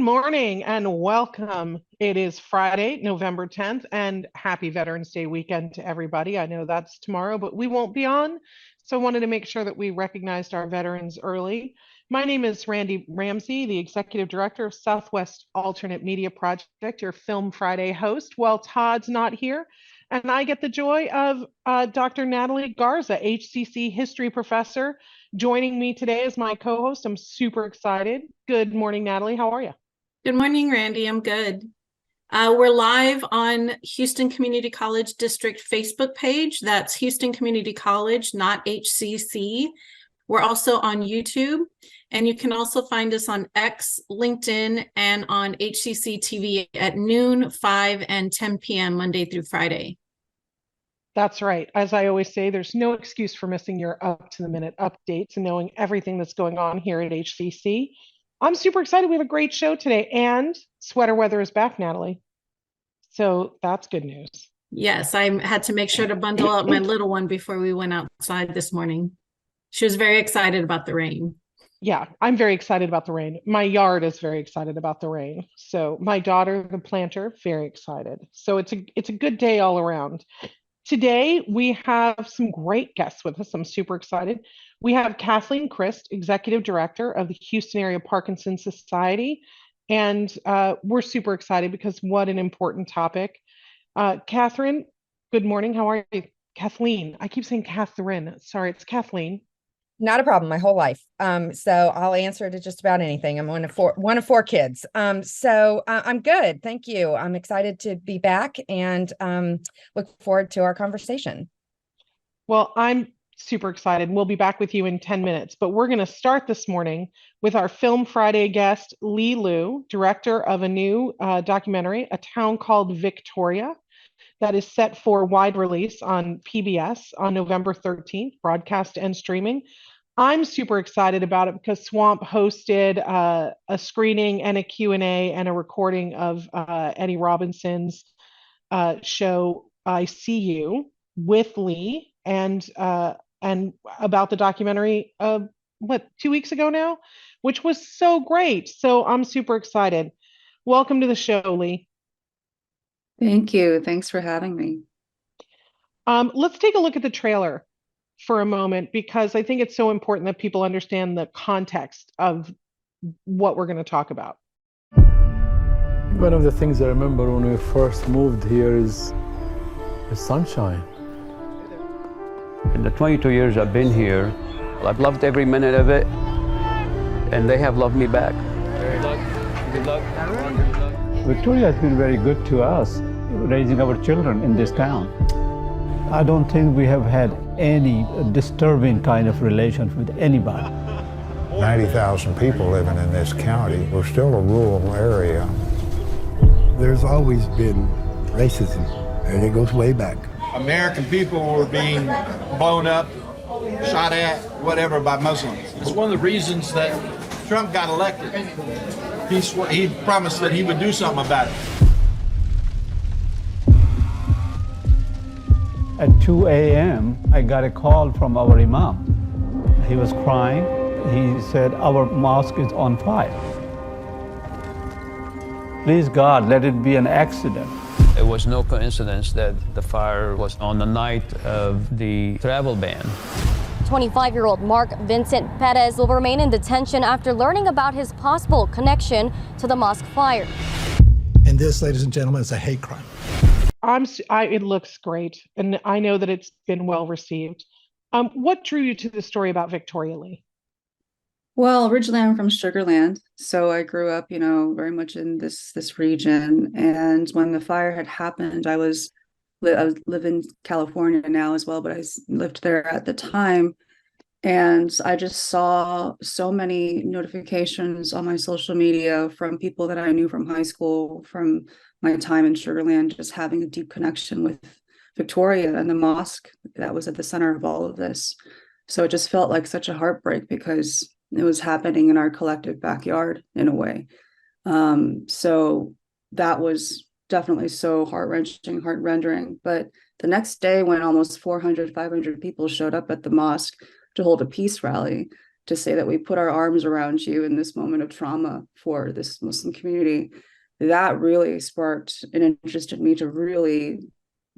morning and welcome. It is Friday, November 10th, and happy Veterans Day weekend to everybody. I know that's tomorrow, but we won't be on. So I wanted to make sure that we recognized our veterans early. My name is Randee Ramsey, the Executive Director of Southwest Alternate Media Project, your Film Friday host. Well, Todd's not here, and I get the joy of Dr. Natalie Garza, HCC History Professor, joining me today as my co-host. I'm super excited. Good morning, Natalie. How are you? Good morning, Randee. I'm good. We're live on Houston Community College District Facebook page. That's Houston Community College, not HCC. We're also on YouTube, and you can also find us on X, LinkedIn, and on HCCTV at noon, 5, and 10 p.m. Monday through Friday. That's right. As I always say, there's no excuse for missing your up-to-the-minute updates and knowing everything that's going on here at HCC. I'm super excited. We have a great show today, and sweater weather is back, Natalie. So that's good news. Yes, I had to make sure to bundle up my little one before we went outside this morning. She was very excited about the rain. Yeah, I'm very excited about the rain. My yard is very excited about the rain. So my daughter, the planter, very excited. So it's a good day all around. Today, we have some great guests with us. I'm super excited. We have Kathleen Crist, Executive Director of the Houston Area Parkinson Society. And we're super excited because what an important topic. Catherine, good morning. How are you? Kathleen. I keep saying Catherine. Sorry, it's Kathleen. Not a problem, my whole life. So I'll answer to just about anything. I'm one of four kids. So I'm good. Thank you. I'm excited to be back and look forward to our conversation. Well, I'm super excited. We'll be back with you in 10 minutes, but we're going to start this morning with our Film Friday guest, Lee Liu, director of a new documentary, A Town Called Victoria, that is set for wide release on PBS on November 13th, broadcast and streaming. I'm super excited about it because Swamp hosted a screening and a Q&A and a recording of Eddie Robinson's show, I See You, with Lee, and about the documentary, 2 weeks ago now, which was so great. So I'm super excited. Welcome to the show, Lee. Thank you. Thanks for having me. Let's take a look at the trailer for a moment, because I think it's so important that people understand the context of what we're going to talk about. One of the things I remember when we first moved here is the sunshine. In the 22 years I've been here, I've loved every minute of it, and they have loved me back. Good luck. Good luck. Victoria has been very good to us, raising our children in this town. I don't think we have had any disturbing kind of relations with anybody. 90,000 people living in this county. We're still a rural area. There's always been racism, and it goes way back. American people were being blown up, shot at, whatever, by Muslims. It's one of the reasons that Trump got elected. He promised that he would do something about it. At 2 a.m., I got a call from our imam. He was crying. He said, "Our mosque is on fire." Please God, let it be an accident. It was no coincidence that the fire was on the night of the travel ban. 25-year-old Mark Vincent Perez will remain in detention after learning about his possible connection to the mosque fire. And this, ladies and gentlemen, is a hate crime. It looks great, and I know that it's been well received. What drew you to the story about Victoria, Lee? Well, originally I'm from Sugar Land, so I grew up, very much in this region. And when the fire had happened, I live in California now as well, but I lived there at the time. And I just saw so many notifications on my social media from people that I knew from high school, from my time in Sugar Land, just having a deep connection with Victoria and the mosque that was at the center of all of this. So it just felt like such a heartbreak because it was happening in our collective backyard in a way. So that was definitely so heart-wrenching, heart-rendering. But the next day, when almost 400, 500 people showed up at the mosque to hold a peace rally, to say that we put our arms around you in this moment of trauma for this Muslim community, that really sparked an interest in me to really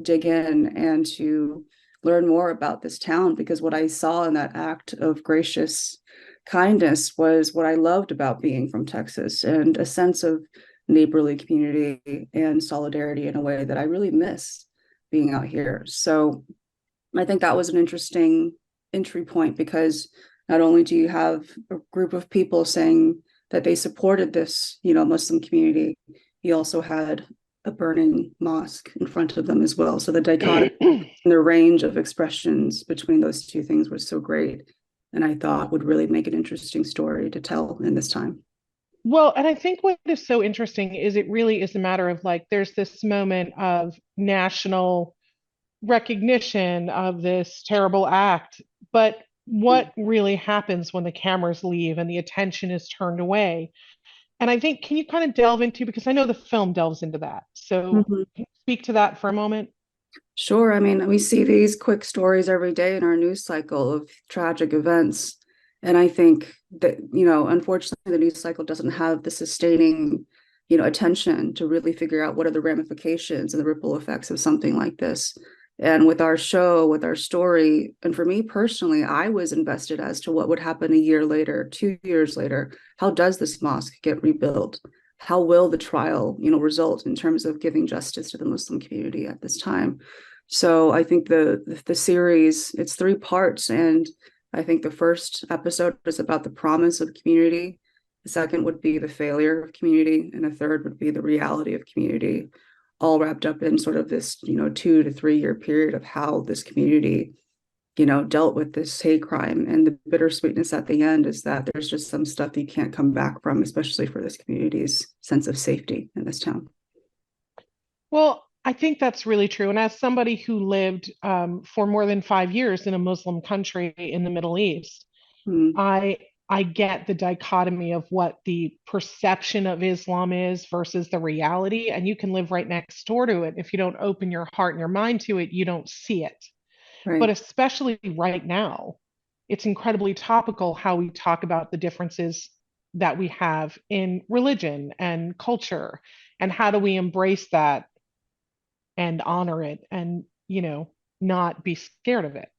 dig in and to learn more about this town, because what I saw in that act of gracious kindness was what I loved about being from Texas, and a sense of neighborly community and solidarity in a way that I really miss being out here. So I think that was an interesting entry point, because not only do you have a group of people saying that they supported this, Muslim community, you also had a burning mosque in front of them as well. So the dichotomy and the range of expressions between those two things was so great, and I thought would really make an interesting story to tell in this time. Well, and I think what is so interesting is it really is a matter of like, there's this moment of national recognition of this terrible act, but what really happens when the cameras leave and the attention is turned away? And I think, can you kind of delve into, because I know the film delves into that. So can you speak to that for a moment? Sure. I mean, we see these quick stories every day in our news cycle of tragic events. And I think that, unfortunately, the news cycle doesn't have the sustaining, attention to really figure out what are the ramifications and the ripple effects of something like this. And with our show, with our story, and for me personally, I was invested as to what would happen a year later, 2 years later. How does this mosque get rebuilt? How will the trial, result in terms of giving justice to the Muslim community at this time? So I think the series, it's 3 parts, and I think the first episode is about the promise of community. The second would be the failure of community, and the third would be the reality of community, all wrapped up in sort of this, 2 to 3 year period of how this community, dealt with this hate crime. And the bittersweetness at the end is that there's just some stuff you can't come back from, especially for this community's sense of safety in this town. Well, I think that's really true. And as somebody who lived for more than 5 years in a Muslim country in the Middle East, I get the dichotomy of what the perception of Islam is versus the reality. And you can live right next door to it. If you don't open your heart and your mind to it, you don't see it. Right. But especially right now, it's incredibly topical how we talk about the differences that we have in religion and culture, and how do we embrace that and honor it and, not be scared of it.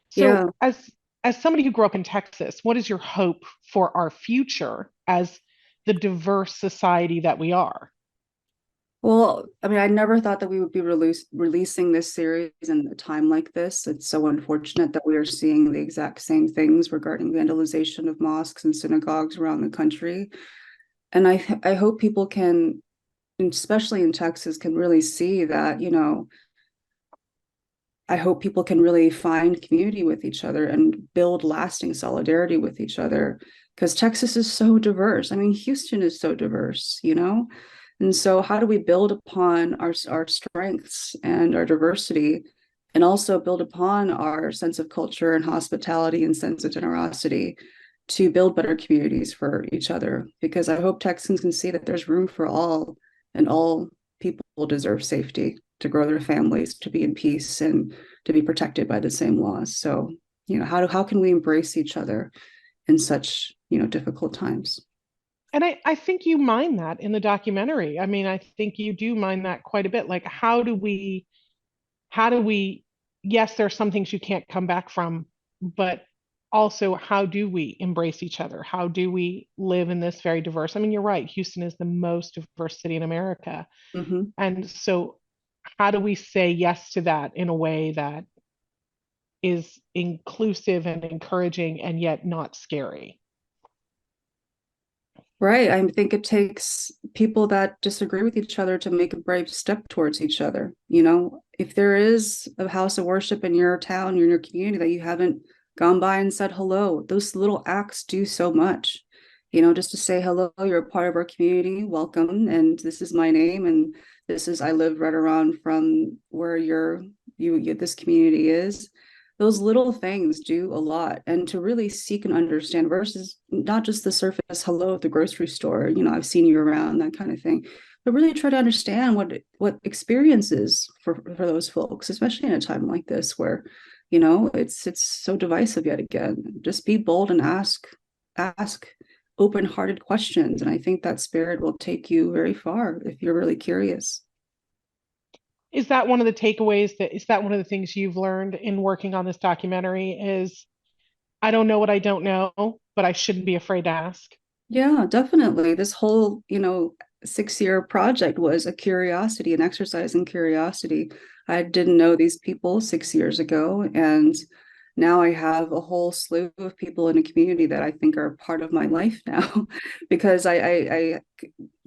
So as somebody who grew up in Texas, what is your hope for our future as the diverse society that we are? Well, I mean, I never thought that we would be releasing this series in a time like this. It's so unfortunate that we are seeing the exact same things regarding vandalization of mosques and synagogues around the country. And I hope people can, especially in Texas, can really see that, I hope people can really find community with each other and build lasting solidarity with each other, because Texas is so diverse. I mean, Houston is so diverse, And so how do we build upon our strengths and our diversity, and also build upon our sense of culture and hospitality and sense of generosity to build better communities for each other? Because I hope Texans can see that there's room for all, and all people deserve safety, to grow their families, to be in peace, and to be protected by the same laws. So, how can we embrace each other in such, difficult times? And I think you mine that in the documentary. I mean, I think you do mine that quite a bit. Like, how do we, yes, there are some things you can't come back from, but also how do we embrace each other? How do we live in this very diverse? I mean, you're right. Houston is the most diverse city in America. And so how do we say yes to that in a way that is inclusive and encouraging and yet not scary? Right. I think it takes people that disagree with each other to make a brave step towards each other. If there is a house of worship in your town, in your community, that you haven't gone by and said hello, those little acts do so much. Just to say hello, you're a part of our community, welcome, and this is my name, and I live right around from where this community is. Those little things do a lot, and to really seek and understand, versus not just the surface hello at the grocery store, I've seen you around, that kind of thing, but really try to understand what experiences for those folks, especially in a time like this where it's so divisive yet again. Just be bold and ask open-hearted questions. And I think that spirit will take you very far if you're really curious. Is that one of the takeaways is that one of the things you've learned in working on this documentary is I don't know what I don't know, but I shouldn't be afraid to ask? Yeah, definitely. This whole, 6-year project was a curiosity, an exercise in curiosity. I didn't know these people 6 years ago, and now I have a whole slew of people in a community that I think are part of my life now, because I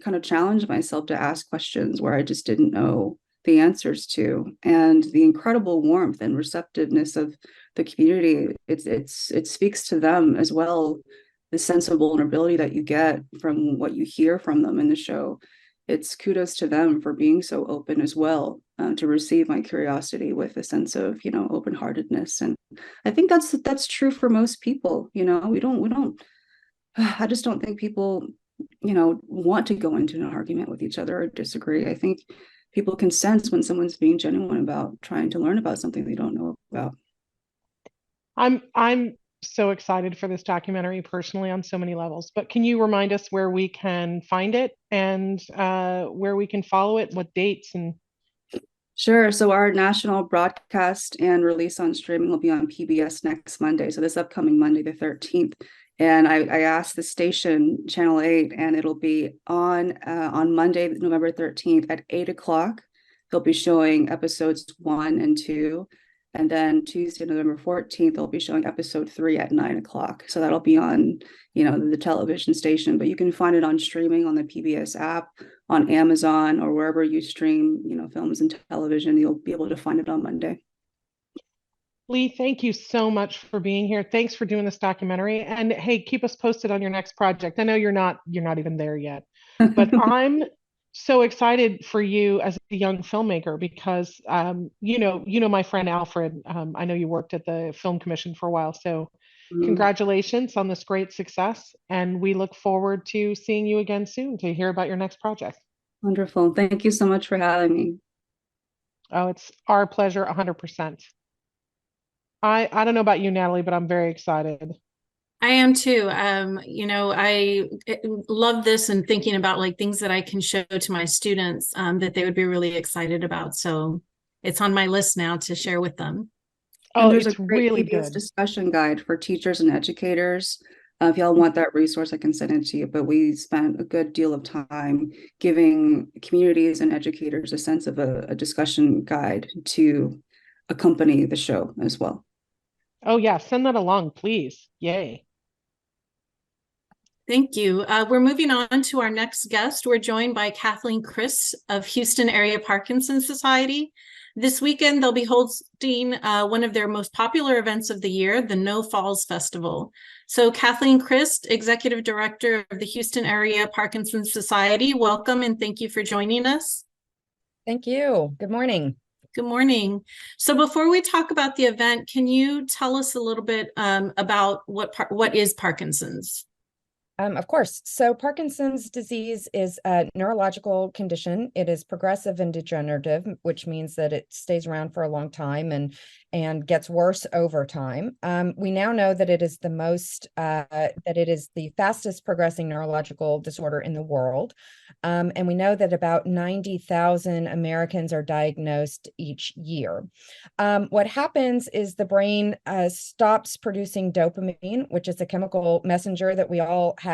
kind of challenged myself to ask questions where I just didn't know the answers to, and the incredible warmth and receptiveness of the community. It speaks to them as well. The sense of vulnerability that you get from what you hear from them in the show. It's kudos to them for being so open as well, to receive my curiosity with a sense of, open-heartedness. And I think that's true for most people. We don't, I just don't think people, want to go into an argument with each other or disagree. I think people can sense when someone's being genuine about trying to learn about something they don't know about. I'm so excited for this documentary personally on so many levels, but can you remind us where we can find it and where we can follow it, what dates? And Sure. So our national broadcast and release on streaming will be on PBS next Monday. So this upcoming Monday, the 13th. And I asked the station, Channel 8, and it'll be on Monday, November 13th at 8 o'clock. They'll be showing episodes 1 and 2. And then Tuesday, November 14th, they'll be showing episode 3 at 9 o'clock. So that'll be on, the television station, but you can find it on streaming on the PBS app, on Amazon, or wherever you stream, films and television. You'll be able to find it on Monday. Lee, thank you so much for being here. Thanks for doing this documentary. And hey, keep us posted on your next project. I know you're not even there yet, but I'm so excited for you as a young filmmaker because my friend Alfred. I know you worked at the Film Commission for a while, so congratulations on this great success, and we look forward to seeing you again soon to hear about your next project. Wonderful. Thank you so much for having me. Oh, it's our pleasure, 100%. I don't know about you, Natalie, but I'm very excited. I am too. I love this and thinking about like things that I can show to my students that they would be really excited about. So it's on my list now to share with them. Oh, there's it's a great really PBS good discussion guide for teachers and educators. If y'all want that resource, I can send it to you. But we spent a good deal of time giving communities and educators a sense of a discussion guide to accompany the show as well. Oh yeah, send that along, please. Yay. Thank you. We're moving on to our next guest. We're joined by Kathleen Crist of Houston Area Parkinson Society. This weekend, they'll be hosting one of their most popular events of the year, the No Falls Festival. So Kathleen Crist, Executive Director of the Houston Area Parkinson Society, welcome and thank you for joining us. Thank you. Good morning. Good morning. So before we talk about the event, can you tell us a little bit about what is Parkinson's? Of course. So Parkinson's disease is a neurological condition. It is progressive and degenerative, which means that it stays around for a long time and gets worse over time. We now know that it is the fastest progressing neurological disorder in the world. And we know that about 90,000 Americans are diagnosed each year. What happens is the brain stops producing dopamine, which is a chemical messenger that we all have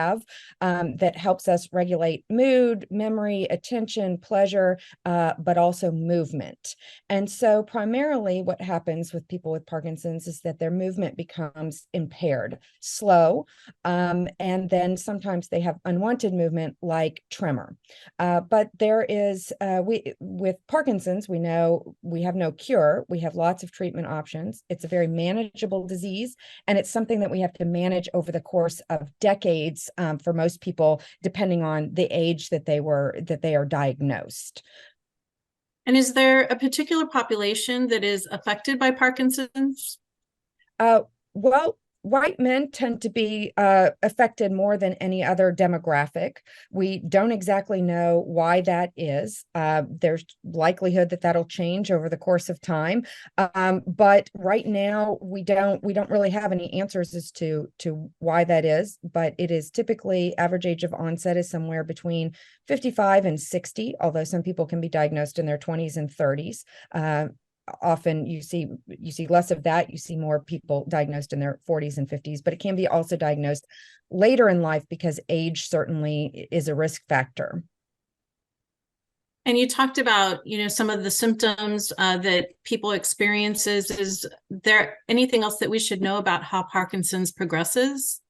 that helps us regulate mood, memory, attention, pleasure, but also movement. And so primarily what happens with people with Parkinson's is that their movement becomes impaired, slow, and then sometimes they have unwanted movement like tremor. But there is, with Parkinson's, we know we have no cure. We have lots of treatment options. It's a very manageable disease, and it's something that we have to manage over the course of decades for most people, depending on the age that they are diagnosed. And is there a particular population that is affected by Parkinson's? Well, white men tend to be affected more than any other demographic. We don't exactly know why that is. There's likelihood that that'll change over the course of time, but right now we don't really have any answers as to why that is. But it is typically average age of onset is somewhere between 55 and 60, although some people can be diagnosed in their 20s and 30s. Often you see less of that. You see more people diagnosed in their 40s and 50s, but it can be also diagnosed later in life because age certainly is a risk factor. And you talked about, some of the symptoms that people experiences. Is there anything else that we should know about how Parkinson's progresses?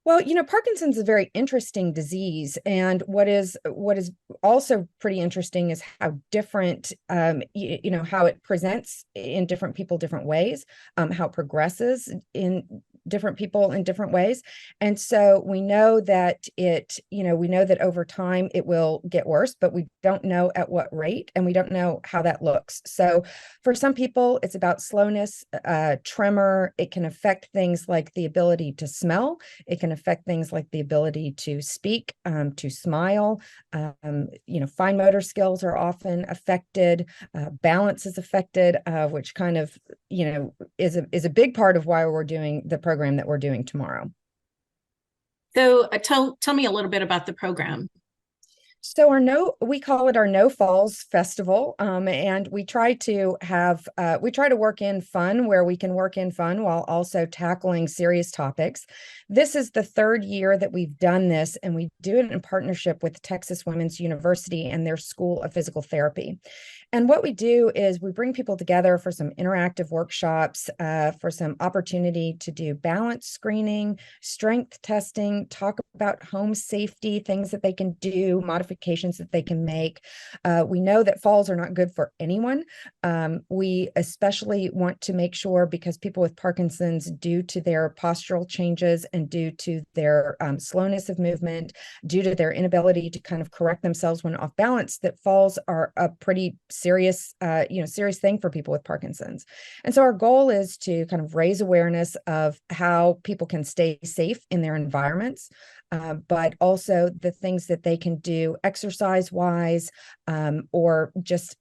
Well, Parkinson's is a very interesting disease, and what is also pretty interesting is how different, how it presents in different people, different ways, how it progresses in different people in different ways, and so we know that over time it will get worse, but we don't know at what rate, and we don't know how that looks. So, for some people, it's about slowness, tremor. It can affect things like the ability to smell. It can affect things like the ability to speak, to smile. Fine motor skills are often affected. Balance is affected, which kind of, is a big part of why we're doing the program that we're doing tomorrow. So tell me a little bit about the program. So we call it our No Falls Festival, and we try to work in fun where we can work in fun while also tackling serious topics. This is the third year that we've done this, and we do it in partnership with Texas Women's University and their School of Physical Therapy. And what we do is we bring people together for some interactive workshops, for some opportunity to do balance screening, strength testing, talk about home safety, things that they can do, modifications that they can make. We know that falls are not good for anyone. We especially want to make sure, because people with Parkinson's, due to their postural changes and due to their slowness of movement, due to their inability to kind of correct themselves when off balance, that falls are a pretty serious thing for people with Parkinson's. And so our goal is to kind of raise awareness of how people can stay safe in their environments, but also the things that they can do exercise-wise, or just,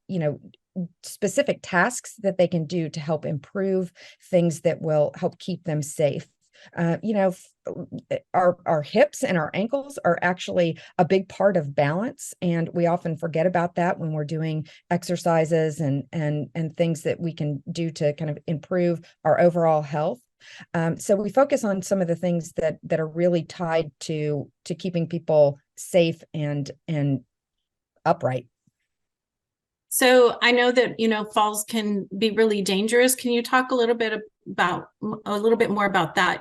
specific tasks that they can do to help improve things that will help keep them safe. Our hips and our ankles are actually a big part of balance, and we often forget about that when we're doing exercises and things that we can do to kind of improve our overall health. So we focus on some of the things that are really tied to keeping people safe and upright. So I know that, falls can be really dangerous. Can you talk a little bit more about that?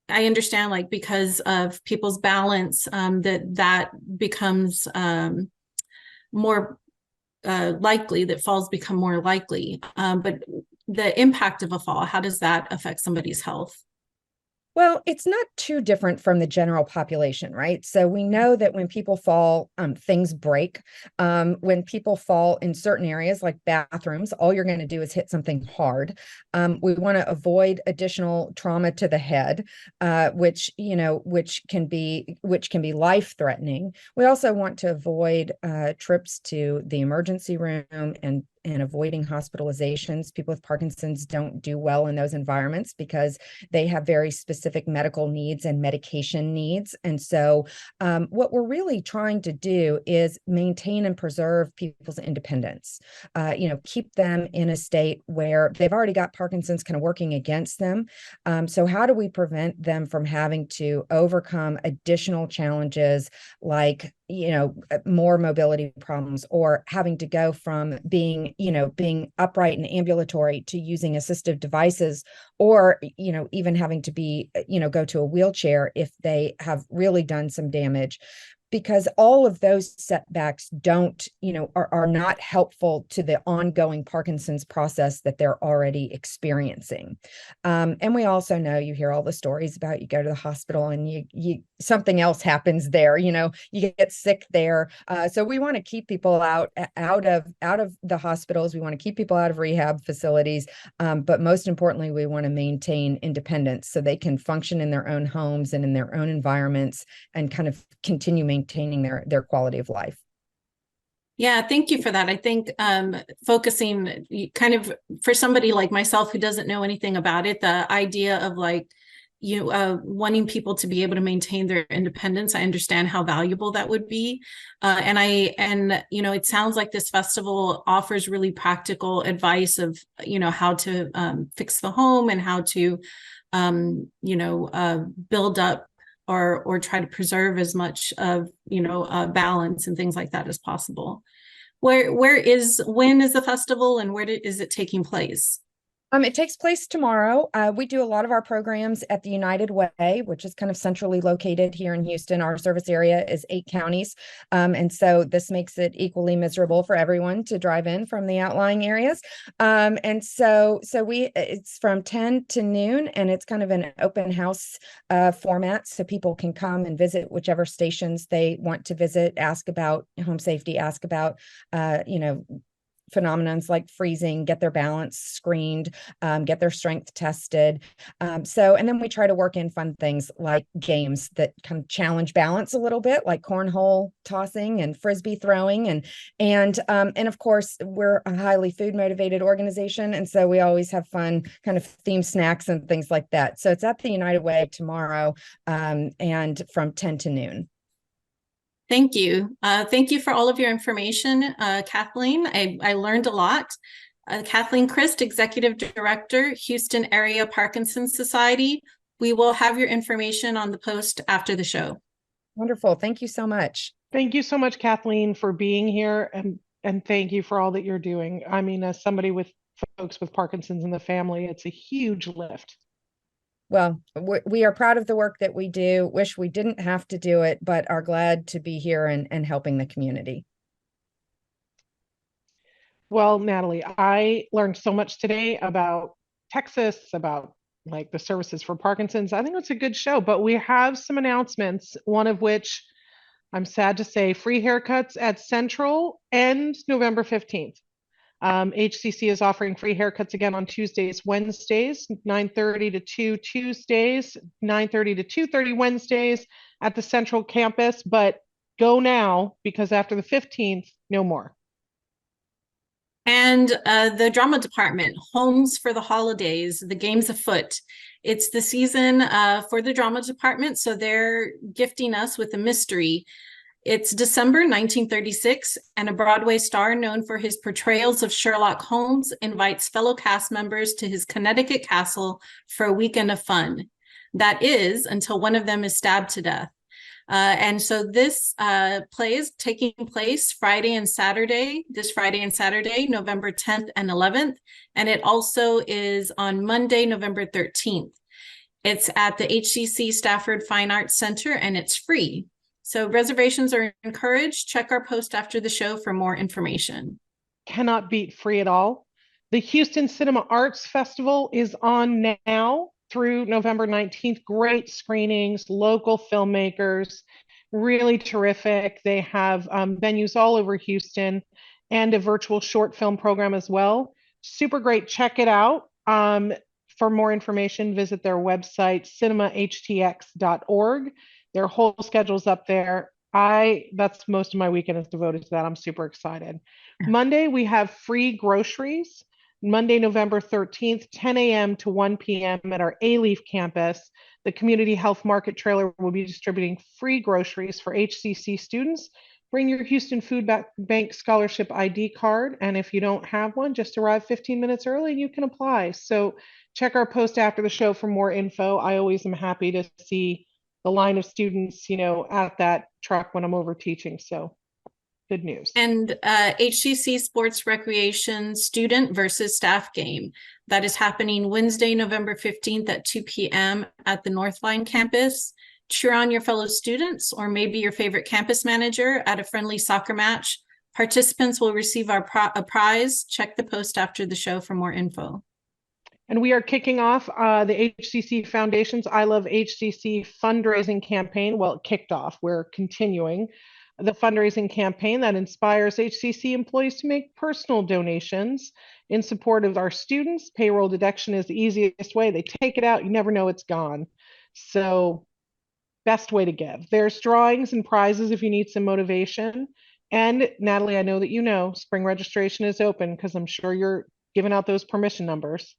I understand, like, because of people's balance, that becomes more likely, that falls become more likely. But the impact of a fall, how does that affect somebody's health? Well, it's not too different from the general population, right? So we know that when people fall, things break. When people fall in certain areas like bathrooms, all you're going to do is hit something hard. We want to avoid additional trauma to the head, which can be life-threatening. We also want to avoid trips to the emergency room and avoiding hospitalizations. People with Parkinson's don't do well in those environments because they have very specific medical needs and medication needs. And so what we're really trying to do is maintain and preserve people's independence, keep them in a state where they've already got Parkinson's kind of working against them. So how do we prevent them from having to overcome additional challenges like more mobility problems, or having to go from being upright and ambulatory to using assistive devices, or, even having to be, go to a wheelchair if they have really done some damage. Because all of those setbacks are not helpful to the ongoing Parkinson's process that they're already experiencing. And we also know, you hear all the stories about, you go to the hospital and you something else happens there, you get sick there. So we want to keep people out of the hospitals. We want to keep people out of rehab facilities. But most importantly, we want to maintain independence so they can function in their own homes and in their own environments and kind of continue maintaining their quality of life. Yeah, thank you for that. I think focusing kind of for somebody like myself who doesn't know anything about it, the idea of wanting people to be able to maintain their independence, I understand how valuable that would be. And it sounds like this festival offers really practical advice of, how to fix the home and how to, build up or try to preserve as much of, balance and things like that as possible. When is the festival and where is it taking place? It takes place tomorrow. We do a lot of our programs at the United Way, which is kind of centrally located here in Houston. Our service area is 8 counties. And so this makes it equally miserable for everyone to drive in from the outlying areas. And so it's from 10 to noon, and it's kind of an open house format. So people can come and visit whichever stations they want to visit, ask about home safety, ask about, phenomenons like freezing, get their balance screened, get their strength tested. And then we try to work in fun things like games that kind of challenge balance a little bit, like cornhole tossing and frisbee throwing. And of course, we're a highly food motivated organization. And so we always have fun kind of themed snacks and things like that. So it's at the United Way tomorrow, and from 10 to noon. Thank you. Thank you for all of your information, Kathleen. I learned a lot. Kathleen Crist, Executive Director, Houston Area Parkinson Society. We will have your information on the post after the show. Wonderful. Thank you so much. Thank you so much, Kathleen, for being here, and thank you for all that you're doing. I mean, as somebody with folks with Parkinson's in the family, it's a huge lift. Well, we are proud of the work that we do. Wish we didn't have to do it, but are glad to be here and helping the community. Well, Natalie, I learned so much today about Texas, about like the services for Parkinson's. I think it's a good show, but we have some announcements, one of which I'm sad to say, free haircuts at Central ends November 15th. HCC is offering free haircuts again on Tuesdays, Wednesdays, 9:30 to 2 Tuesdays, 9:30 to 2:30 Wednesdays at the Central campus, but go now because after the 15th, no more. And the drama department, Homes for the Holidays, the game's afoot. It's the season for the drama department, so they're gifting us with a mystery. It's December 1936, and a Broadway star known for his portrayals of Sherlock Holmes invites fellow cast members to his Connecticut castle for a weekend of fun. That is, until one of them is stabbed to death. And so this play is taking place this Friday and Saturday, November 10th and 11th. And it also is on Monday, November 13th. It's at the HCC Stafford Fine Arts Center, and it's free. So reservations are encouraged. Check our post after the show for more information. Cannot beat free at all. The Houston Cinema Arts Festival is on now through November 19th. Great screenings, local filmmakers, really terrific. They have venues all over Houston and a virtual short film program as well. Super great. Check it out. For more information, visit their website, cinemahtx.org. Their whole schedule's up there. That's most of my weekend is devoted to that. I'm super excited. Monday, we have free groceries. Monday, November 13th, 10 a.m. to 1 p.m. at our A-Leaf campus. The Community Health Market Trailer will be distributing free groceries for HCC students. Bring your Houston Food Bank Scholarship ID card. And if you don't have one, just arrive 15 minutes early and you can apply. So check our post after the show for more info. I always am happy to see the line of students, at that truck when I'm over teaching. So Good news. And HCC Sports Recreation student versus staff game. That is happening Wednesday, November 15th at 2 p.m. at the Northline campus. Cheer on your fellow students or maybe your favorite campus manager at a friendly soccer match. Participants will receive a prize. Check the post after the show for more info. And we are kicking off the HCC Foundation's I Love HCC fundraising campaign. Well, it kicked off. We're continuing the fundraising campaign that inspires HCC employees to make personal donations in support of our students. Payroll deduction is the easiest way. They take it out, you never know it's gone. So best way to give. There's drawings and prizes if you need some motivation. And Natalie, I know that you know spring registration is open because I'm sure you're giving out those permission numbers.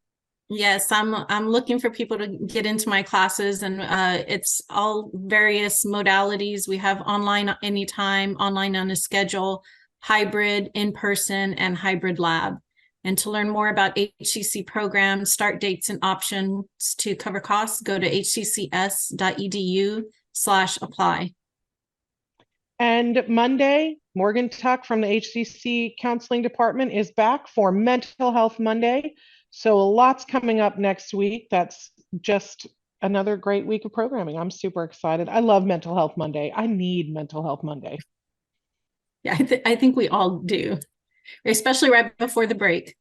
Yes, I'm looking for people to get into my classes, and it's all various modalities. We have online anytime, online on a schedule, hybrid, in-person, and hybrid lab. And to learn more about HCC programs, start dates, and options to cover costs, go to hccs.edu/apply. And Monday, Morgan Tuck from the HCC Counseling Department is back for Mental Health Monday. So lots coming up next week. That's just another great week of programming. I'm super excited. I love Mental Health Monday. I need Mental Health Monday. Yeah, I think we all do, especially right before the break.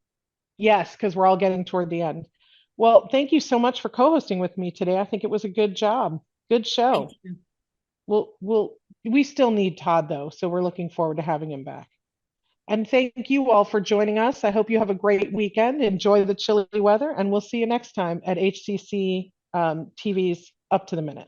Yes, because we're all getting toward the end. Well, thank you so much for co-hosting with me today. I think it was a good job. Good show. We still need Todd though, so we're looking forward to having him back. And thank you all for joining us. I hope you have a great weekend. Enjoy the chilly weather, and we'll see you next time at HCC TV's Up to the Minute.